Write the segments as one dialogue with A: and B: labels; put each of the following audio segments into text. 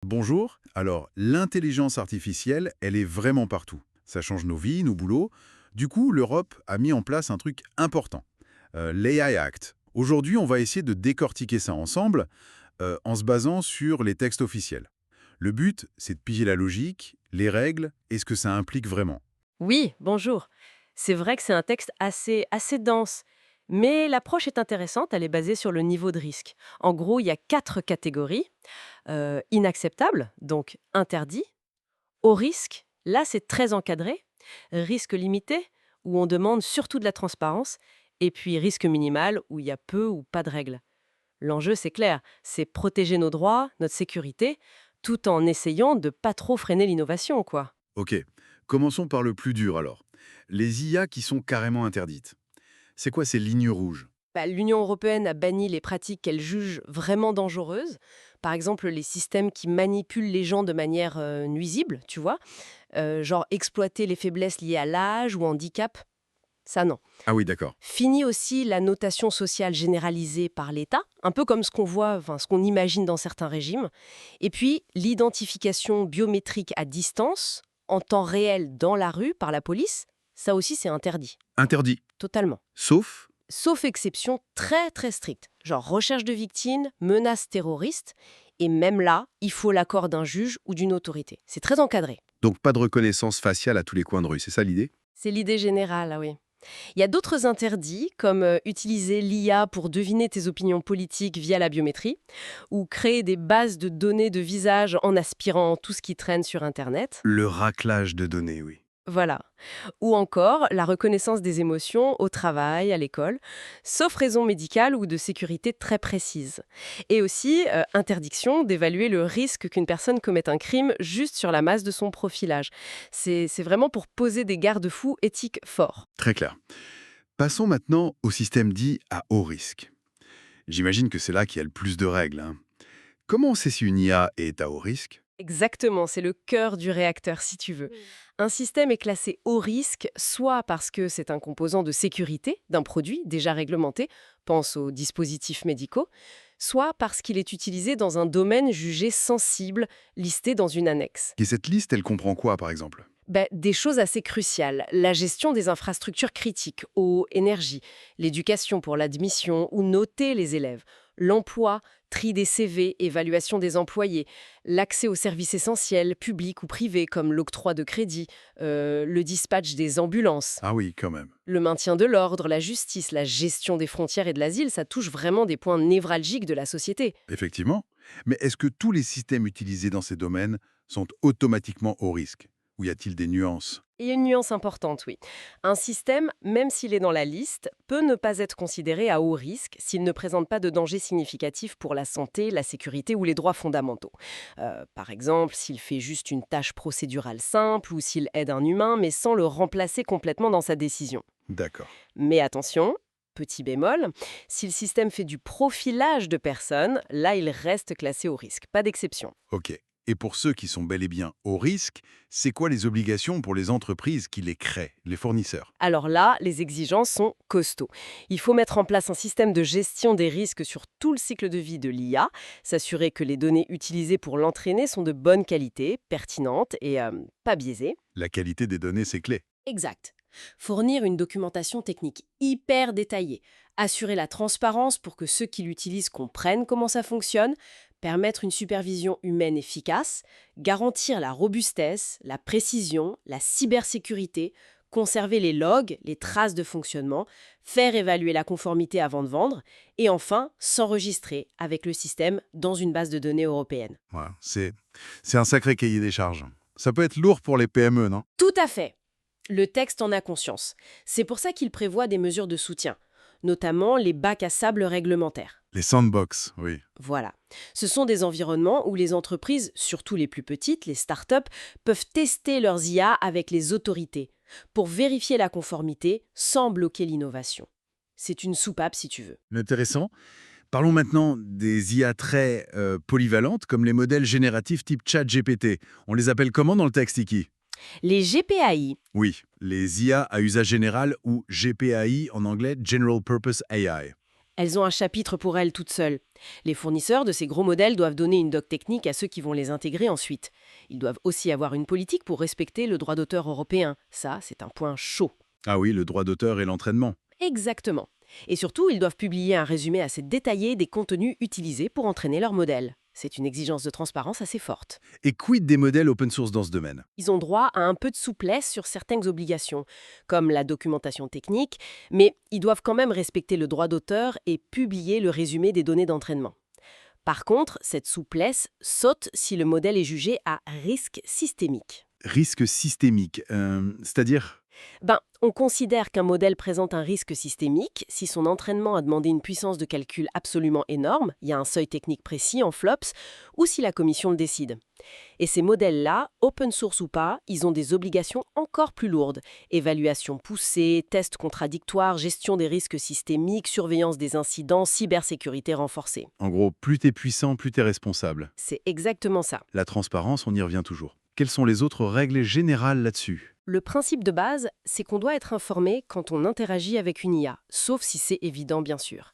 A: Bonjour. Alors, l'intelligence artificielle, elle est vraiment partout. Ça change nos vies, nos boulots. Du coup, l'Europe a mis en place un truc important, l'AI Act. Aujourd'hui, on va essayer de décortiquer ça ensemble en se basant sur les textes officiels. Le but, c'est de piger la logique, les règles et ce que ça implique vraiment.
B: Oui, bonjour. C'est vrai que c'est un texte assez dense, mais l'approche est intéressante, elle est basée sur le niveau de risque. En gros, il y a quatre catégories. Inacceptable, donc interdit. Haut risque, là c'est très encadré. Risque limité, où on demande surtout de la transparence. Et puis risque minimal, où il y a peu ou pas de règles. L'enjeu c'est clair, c'est protéger nos droits, notre sécurité, tout en essayant de pas trop freiner l'innovation, quoi.
A: Ok, commençons par le plus dur alors. Les IA qui sont carrément interdites. C'est quoi ces lignes rouges?
B: L'Union européenne a banni les pratiques qu'elle juge vraiment dangereuses. Par exemple, les systèmes qui manipulent les gens de manière nuisible, tu vois, genre exploiter les faiblesses liées à l'âge ou handicap, ça non.
A: Ah oui, d'accord.
B: Fini aussi la notation sociale généralisée par l'État, un peu comme ce qu'on voit, enfin ce qu'on imagine dans certains régimes. Et puis l'identification biométrique à distance, en temps réel dans la rue par la police, ça aussi c'est interdit,
A: Interdit.
B: totalement.
A: Sauf.
B: Sauf exception très très stricte, genre recherche de victimes, menaces terroristes, et même là, il faut l'accord d'un juge ou d'une autorité. C'est très encadré.
A: Donc pas de reconnaissance faciale à tous les coins de rue, c'est ça l'idée?
B: C'est l'idée générale, ah oui. Il y a d'autres interdits, comme utiliser l'IA pour deviner tes opinions politiques via la biométrie, ou créer des bases de données de visage en aspirant tout ce qui traîne sur Internet.
A: Le raclage de données, oui.
B: Voilà. Ou encore la reconnaissance des émotions au travail, à l'école, sauf raison médicale ou de sécurité très précise. Et aussi interdiction d'évaluer le risque qu'une personne commette un crime juste sur la masse de son profilage. C'est vraiment pour poser des garde-fous éthiques forts.
A: Très clair. Passons maintenant au système dit à haut risque. J'imagine que c'est là qu'il y a le plus de règles, hein. Comment on sait si une IA est à haut risque?
B: Exactement, c'est le cœur du réacteur si tu veux. Un système est classé haut risque, soit parce que c'est un composant de sécurité d'un produit déjà réglementé, pense aux dispositifs médicaux, soit parce qu'il est utilisé dans un domaine jugé sensible, listé dans une annexe.
A: Et cette liste, elle comprend quoi, par exemple?
B: Des choses assez cruciales, la gestion des infrastructures critiques, eau, énergie, l'éducation pour l'admission ou noter les élèves, l'emploi, tri des CV, évaluation des employés, l'accès aux services essentiels, publics ou privés comme l'octroi de crédit, le dispatch des ambulances,
A: Ah oui, quand même.
B: le maintien de l'ordre, la justice, la gestion des frontières et de l'asile, ça touche vraiment des points névralgiques de la société.
A: Effectivement. Mais est-ce que tous les systèmes utilisés dans ces domaines sont automatiquement haut risque? Ou y a-t-il des nuances?
B: Il y a une nuance importante, oui. Un système, même s'il est dans la liste, peut ne pas être considéré à haut risque s'il ne présente pas de danger significatif pour la santé, la sécurité ou les droits fondamentaux. Par exemple, s'il fait juste une tâche procédurale simple ou s'il aide un humain, mais sans le remplacer complètement dans sa décision.
A: D'accord.
B: Mais attention, petit bémol, si le système fait du profilage de personnes, là il reste classé au risque, pas d'exception.
A: Ok. Et pour ceux qui sont bel et bien haut risque, c'est quoi les obligations pour les entreprises qui les créent, les fournisseurs?
B: Alors là, les exigences sont costauds. Il faut mettre en place un système de gestion des risques sur tout le cycle de vie de l'IA, s'assurer que les données utilisées pour l'entraîner sont de bonne qualité, pertinentes et pas biaisées.
A: La qualité des données, c'est clé.
B: Exact. Fournir une documentation technique hyper détaillée, assurer la transparence pour que ceux qui l'utilisent comprennent comment ça fonctionne, permettre une supervision humaine efficace, garantir la robustesse, la précision, la cybersécurité, conserver les logs, les traces de fonctionnement, faire évaluer la conformité avant de vendre, et enfin s'enregistrer avec le système dans une base de données européenne.
A: Voilà. C'est un sacré cahier des charges. Ça peut être lourd pour les PME, non?
B: Tout à fait. Le texte en a conscience. C'est pour ça qu'il prévoit des mesures de soutien, notamment les bacs à sable réglementaires.
A: Les sandbox, oui.
B: Voilà. Ce sont des environnements où les entreprises, surtout les plus petites, les startups, peuvent tester leurs IA avec les autorités pour vérifier la conformité sans bloquer l'innovation. C'est une soupape si tu veux.
A: Intéressant. Parlons maintenant des IA très polyvalentes, comme les modèles génératifs type ChatGPT. On les appelle comment dans le texte, Iki?
B: Les GPAI,
A: Oui, les IA à usage général ou GPAI en anglais, General Purpose AI.
B: Elles ont un chapitre pour elles toutes seules. Les fournisseurs de ces gros modèles doivent donner une doc technique à ceux qui vont les intégrer ensuite. Ils doivent aussi avoir une politique pour respecter le droit d'auteur européen. Ça, c'est un point chaud.
A: Ah oui, le droit d'auteur et l'entraînement.
B: Exactement. Et surtout, ils doivent publier un résumé assez détaillé des contenus utilisés pour entraîner leur modèle. C'est une exigence de transparence assez forte.
A: Et quid des modèles open source dans ce domaine?
B: Ils ont droit à un peu de souplesse sur certaines obligations, comme la documentation technique, mais ils doivent quand même respecter le droit d'auteur et publier le résumé des données d'entraînement. Par contre, cette souplesse saute si le modèle est jugé à risque systémique.
A: Risque systémique, c'est-à-dire?
B: On considère qu'un modèle présente un risque systémique si son entraînement a demandé une puissance de calcul absolument énorme, il y a un seuil technique précis en FLOPS, ou si la commission le décide. Et ces modèles-là, open source ou pas, ils ont des obligations encore plus lourdes. Évaluation poussée, tests contradictoires, gestion des risques systémiques, surveillance des incidents, cybersécurité renforcée.
A: En gros, plus t'es puissant, plus t'es responsable.
B: C'est exactement ça.
A: La transparence, on y revient toujours. Quelles sont les autres règles générales là-dessus?
B: Le principe de base, c'est qu'on doit être informé quand on interagit avec une IA, sauf si c'est évident bien sûr.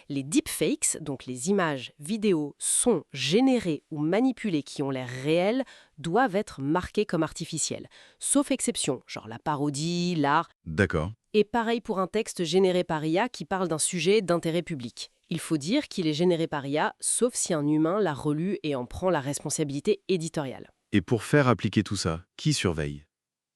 B: Les deepfakes, donc les images, vidéos, sons générés ou manipulés qui ont l'air réels, doivent être marqués comme artificiels, sauf exception, genre la parodie, l'art,
A: D'accord.
B: et pareil pour un texte généré par IA qui parle d'un sujet d'intérêt public. Il faut dire qu'il est généré par IA, sauf si un humain l'a relu et en prend la responsabilité éditoriale.
A: Et pour faire appliquer tout ça, qui surveille?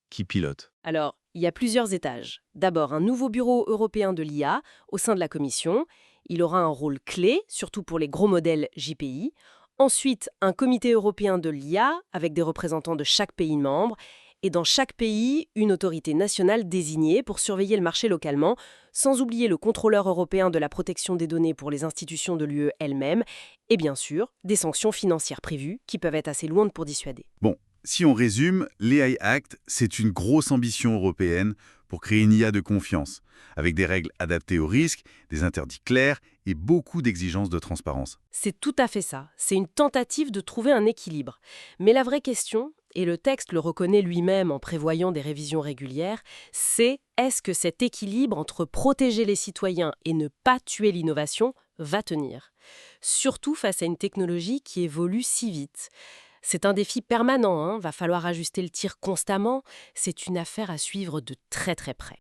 A: Qui pilote?
B: Alors, il y a plusieurs étages. D'abord, un nouveau bureau européen de l'IA au sein de la Commission. Il aura un rôle clé, surtout pour les gros modèles JPI. Ensuite, un comité européen de l'IA avec des représentants de chaque pays membre. Et dans chaque pays, une autorité nationale désignée pour surveiller le marché localement, sans oublier le contrôleur européen de la protection des données pour les institutions de l'UE elles-mêmes. Et bien sûr, des sanctions financières prévues qui peuvent être assez lourdes pour dissuader.
A: Bon, si on résume, l'AI Act, c'est une grosse ambition européenne pour créer une IA de confiance, avec des règles adaptées aux risques, des interdits clairs et beaucoup d'exigences de transparence.
B: C'est tout à fait ça. C'est une tentative de trouver un équilibre. Mais la vraie question, et le texte le reconnaît lui-même en prévoyant des révisions régulières, c'est est-ce que cet équilibre entre protéger les citoyens et ne pas tuer l'innovation va tenir? Surtout face à une technologie qui évolue si vite. C'est un défi permanent, va falloir ajuster le tir constamment. C'est une affaire à suivre de très très près.